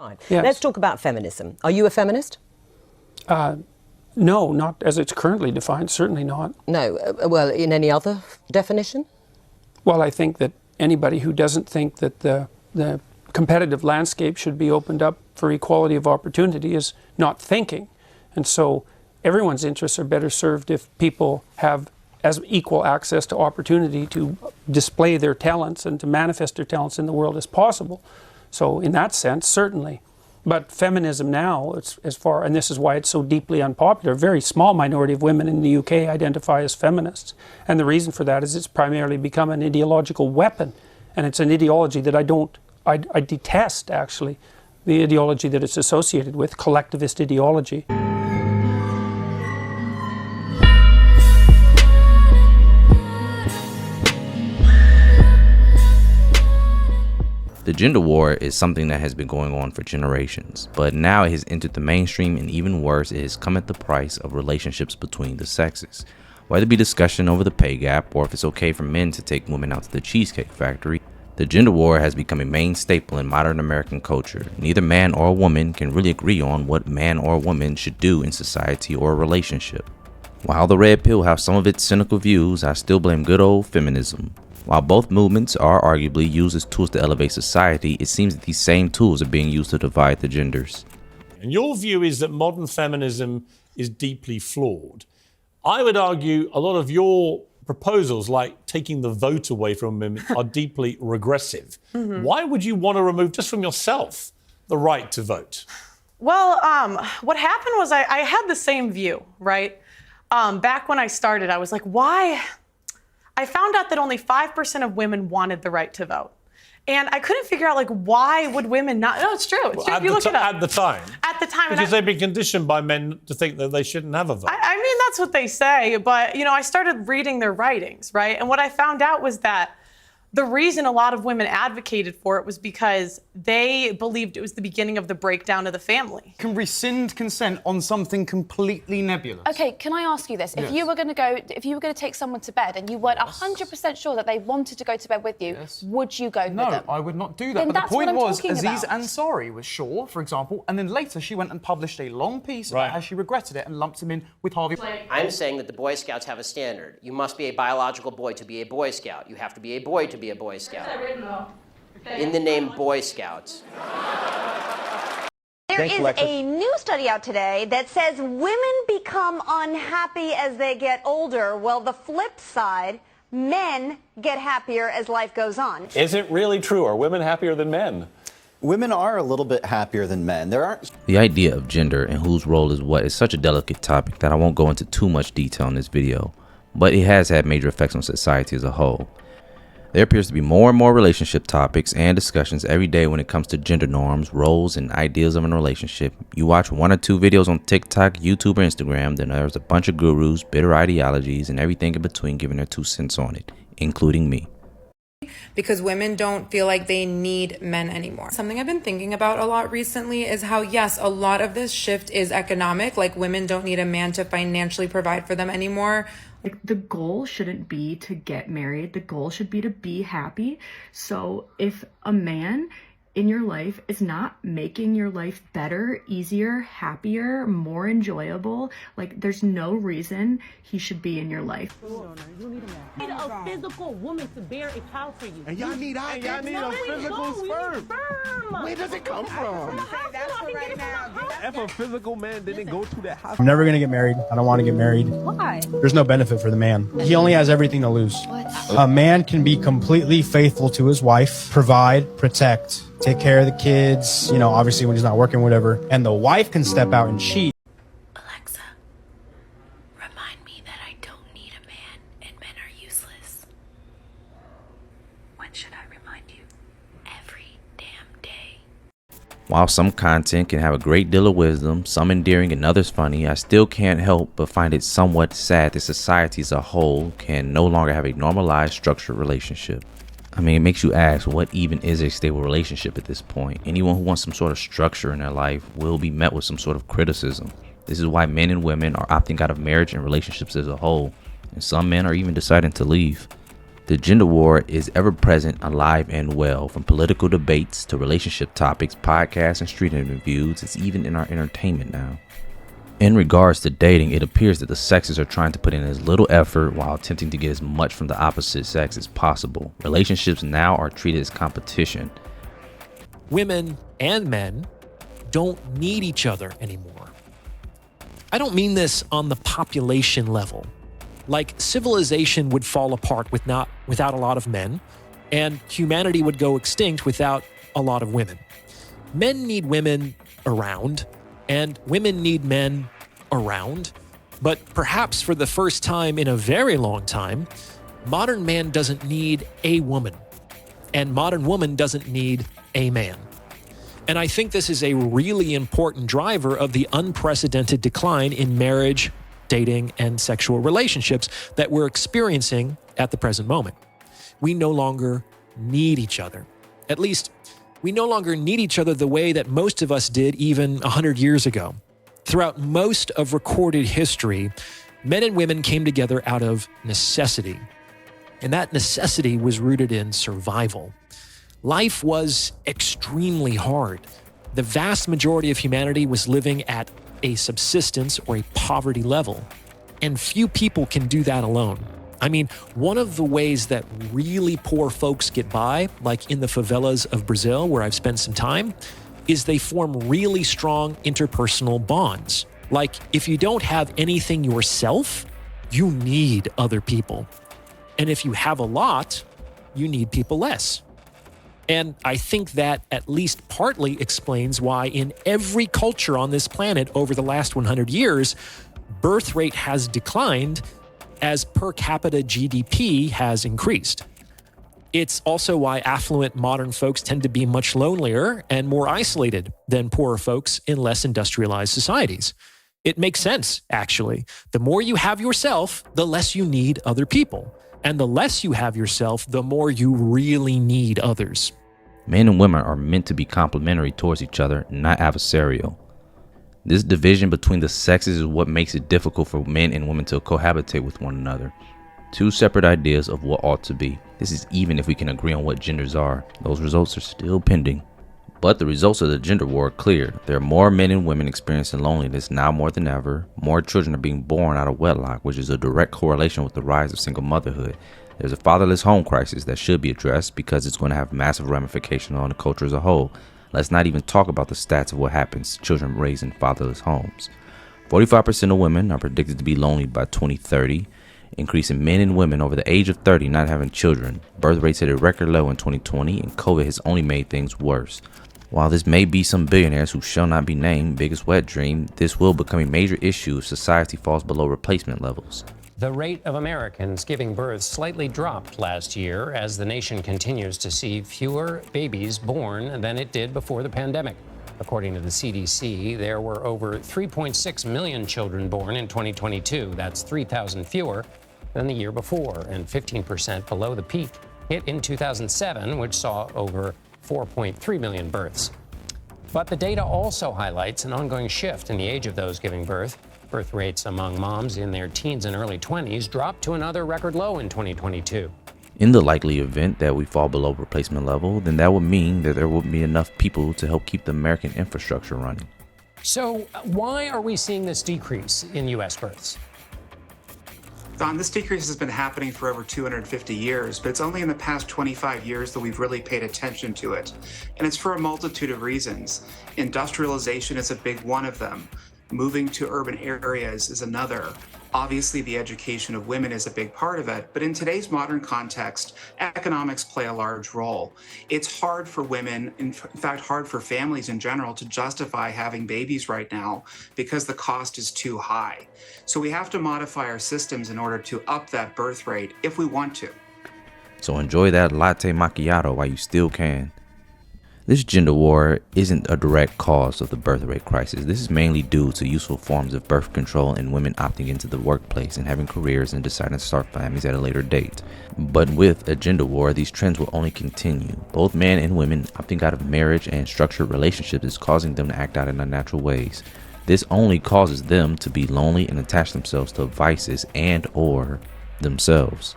Fine. Yes. Let's talk about feminism. Are you a feminist? No, not as it's currently defined, certainly not. No. Well, in any other definition? Well, I think that anybody who doesn't think that the competitive landscape should be opened up for equality of opportunity is not thinking. And so everyone's interests are better served if people have as equal access to opportunity to display their talents and to manifest their talents in the world as possible. So in that sense, certainly. But feminism now, and this is why it's so deeply unpopular, a very small minority of women in the UK identify as feminists. And the reason for that is it's primarily become an ideological weapon. And it's an ideology that I detest, actually, the ideology that it's associated with, collectivist ideology. The gender war is something that has been going on for generations, but now it has entered the mainstream, and even worse, it has come at the price of relationships between the sexes. Whether it be discussion over the pay gap, or if it's okay for men to take women out to the Cheesecake Factory, the gender war has become a main staple in modern American culture. Neither man or woman can really agree on what man or woman should do in society or a relationship. While the red pill has some of its cynical views, I still blame good old feminism. While both movements are arguably used as tools to elevate society, it seems that these same tools are being used to divide the genders. And your view is that modern feminism is deeply flawed. I would argue a lot of your proposals, like taking the vote away from women, are deeply regressive. Why would you want to remove, just from yourself, the right to vote? Well, what happened was I had the same view, right? Back when I started, I was like, why? I found out that only 5% of women wanted the right to vote. And I couldn't figure out, like, why would women not? No, it's true. It's true. You look it up. At the time? At the time. Because they've been conditioned by men to think that they shouldn't have a vote. I mean, that's what they say. But, you know, I started reading their writings, right? And what I found out was that the reason a lot of women advocated for it was because they believed it was the beginning of the breakdown of the family. Can rescind consent on something completely nebulous. Okay, can I ask you this? If you were going to take someone to bed and you weren't 100% sure that they wanted to go to bed with you, would you go with them? No, I would not do that. Then But the that's what point I'm was, talking Aziz about. Ansari was sure, for example, and then later she went and published a long piece about how she regretted it and lumped him in with Harvey. I'm saying that the Boy Scouts have a standard. You must be a biological boy to be a Boy Scout. You have to be a boy to be a Boy Scout. In the name Boy Scouts. There is a new study out today that says women become unhappy as they get older. Well, the flip side, men get happier as life goes on. Is it really true? Are women happier than men? Women are a little bit happier than men. The idea of gender and whose role is what is such a delicate topic that I won't go into too much detail in this video, but it has had major effects on society as a whole. There appears to be more and more relationship topics and discussions every day when it comes to gender norms, roles, and ideas of a relationship. You watch 1 or 2 videos on TikTok, YouTube, or Instagram, then there's a bunch of gurus, bitter ideologies, and everything in between giving their 2 cents on it, including me. Because women don't feel like they need men anymore. Something I've been thinking about a lot recently is how, yes, a lot of this shift is economic, like women don't need a man to financially provide for them anymore. Like, the goal shouldn't be to get married. The goal should be to be happy. So if a man in your life is not making your life better, easier, happier, more enjoyable, like, there's no reason he should be in your life. You need a physical woman to bear a child for you. And y'all need a physical sperm. Where does it come from? If a physical man didn't go to that hospital. I'm never gonna get married. I don't want to get married. Why? There's no benefit for the man. He only has everything to lose. What? A man can be completely faithful to his wife, provide, protect, take care of the kids, you know, obviously when he's not working, whatever. And the wife can step out and cheat. Alexa, remind me that I don't need a man and men are useless. When should I remind you? Every damn day. While some content can have a great deal of wisdom, some endearing and others funny, I still can't help but find it somewhat sad that society as a whole can no longer have a normalized, structured relationship. I mean, it makes you ask, what even is a stable relationship at this point? Anyone who wants some sort of structure in their life will be met with some sort of criticism. This is why men and women are opting out of marriage and relationships as a whole, and some men are even deciding to leave. The gender war is ever present, alive and well, from political debates to relationship topics, podcasts, and street interviews. It's even in our entertainment now. In regards to dating, it appears that the sexes are trying to put in as little effort while attempting to get as much from the opposite sex as possible. Relationships now are treated as competition. Women and men don't need each other anymore. I don't mean this on the population level. Like, civilization would fall apart without a lot of men, and humanity would go extinct without a lot of women. Men need women around, and women need men around. But perhaps for the first time in a very long time, modern man doesn't need a woman, and modern woman doesn't need a man. And I think this is a really important driver of the unprecedented decline in marriage, dating, and sexual relationships that we're experiencing at the present moment. We no longer need each other. At least, we no longer need each other the way that most of us did even 100 years ago. Throughout most of recorded history, men and women came together out of necessity. And that necessity was rooted in survival. Life was extremely hard. The vast majority of humanity was living at a subsistence or a poverty level. And few people can do that alone. I mean, one of the ways that really poor folks get by, like in the favelas of Brazil, where I've spent some time, is they form really strong interpersonal bonds. Like, if you don't have anything yourself, you need other people. And if you have a lot, you need people less. And I think that at least partly explains why in every culture on this planet over the last 100 years, birth rate has declined as per capita GDP has increased. It's also why affluent modern folks tend to be much lonelier and more isolated than poorer folks in less industrialized societies. It makes sense, actually. The more you have yourself, the less you need other people. And the less you have yourself, the more you really need others. Men and women are meant to be complementary towards each other, not adversarial. This division between the sexes is what makes it difficult for men and women to cohabitate with one another. Two separate ideas of what ought to be. This is even if we can agree on what genders are. Those results are still pending. But the results of the gender war are clear. There are more men and women experiencing loneliness now more than ever. More children are being born out of wedlock, which is a direct correlation with the rise of single motherhood. There's a fatherless home crisis that should be addressed because it's going to have massive ramifications on the culture as a whole. Let's not even talk about the stats of what happens to children raised in fatherless homes. 45% of women are predicted to be lonely by 2030, increasing men and women over the age of 30 not having children. Birth rates hit a record low in 2020, and COVID has only made things worse. While this may be some billionaires who shall not be named biggest wet dream, this will become a major issue if society falls below replacement levels. The rate of Americans giving birth slightly dropped last year as the nation continues to see fewer babies born than it did before the pandemic. According to the CDC, there were over 3.6 million children born in 2022. That's 3,000 fewer than the year before and 15% below the peak hit in 2007, which saw over 4.3 million births. But the data also highlights an ongoing shift in the age of those giving birth. Birth rates among moms in their teens and early 20s dropped to another record low in 2022. In the likely event that we fall below replacement level, then that would mean that there wouldn't be enough people to help keep the American infrastructure running. So why are we seeing this decrease in U.S. births? Don, this decrease has been happening for over 250 years, but it's only in the past 25 years that we've really paid attention to it. And it's for a multitude of reasons. Industrialization is a big one of them. Moving to urban areas is another. Obviously, the education of women is a big part of it, but in today's modern context, economics play a large role. It's hard for women, in fact, hard for families in general to justify having babies right now because the cost is too high. So we have to modify our systems in order to up that birth rate if we want to. So enjoy that latte macchiato while you still can. This gender war isn't a direct cause of the birth rate crisis. This is mainly due to useful forms of birth control and women opting into the workplace and having careers and deciding to start families at a later date. But with a gender war, these trends will only continue. Both men and women opting out of marriage and structured relationships is causing them to act out in unnatural ways. This only causes them to be lonely and attach themselves to vices and or themselves.